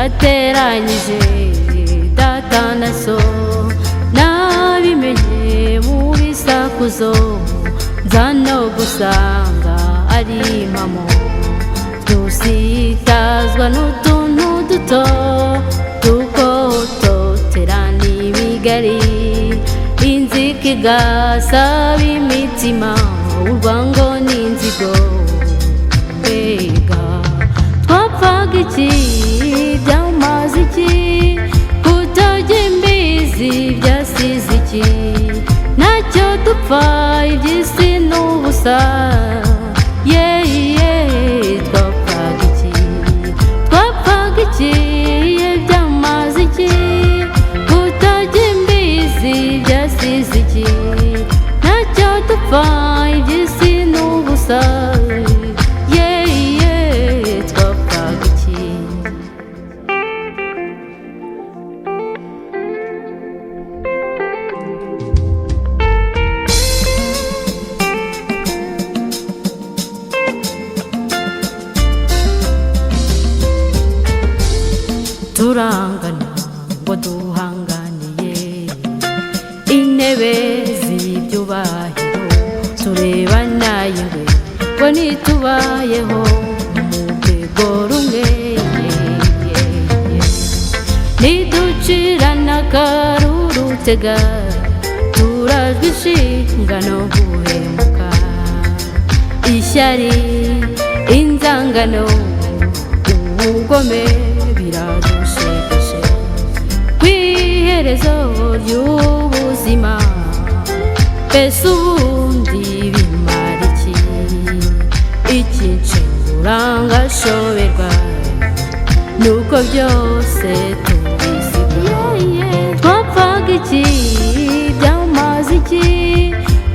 nateranyije data na so nabimenye mu bisakuzo nza no gusanga ari impamo dusitazwa n'utuntu duto dukototera n'ibigari inzika igasaba imitima urwango n'inzigo mbega twapfaga iki byamaze iki kutajya imbizi byasize iki ntacyo dupfa iby'isi n'ubusa twapfaga iki byamaze iki kutajya imbizi byasize iki ntacyo dupfa iby'isi n'ubusa twapfaga iki. turangana ngo duhanganiye intebe z'ibyubahiro turebana ingwe ngo ntitubayeho mu rwego rumwe ntiducirana akarurutega turajwe ishinga no guhemuka ishyari inzangano ubugome biradushegeshe kw'iherezo ry'ubuzima mbese ubundi bimara iki ikincengura ngashoberwa nuko byose tubisiga twapfaga iki byamaze iki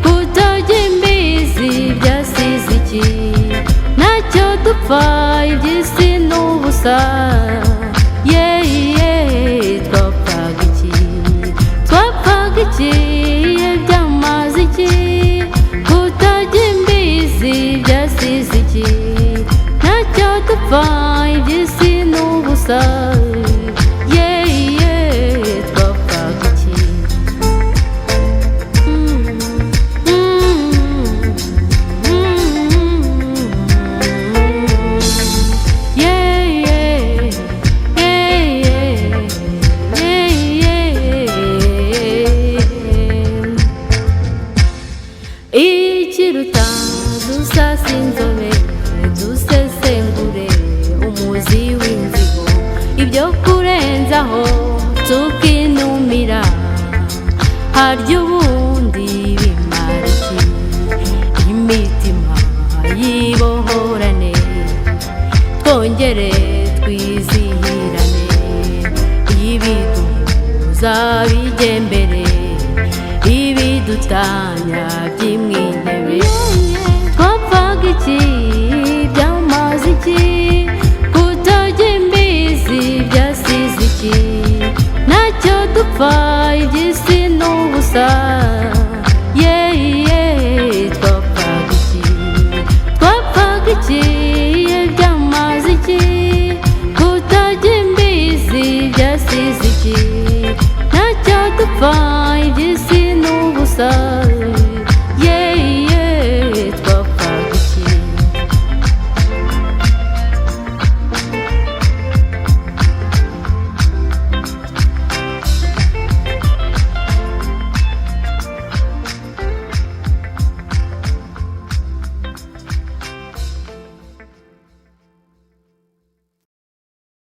kutajya imbizi byasize iki ntacyo dupfa iby'isi n'ubusa twapfaga iki byamaze iki kutajya imbizi byasize iki ntacyo dupfa iby'isi n'ubusa twapfaga iki. ikiruta dusasa inzobe dusesengure umuzi w'inzigo ibyo kurenzaho tukinumira harya ubundi bimara iki imitima yibohorane twongere twizihirane ibiduhuza bijye mbere ibidutanya by'imwe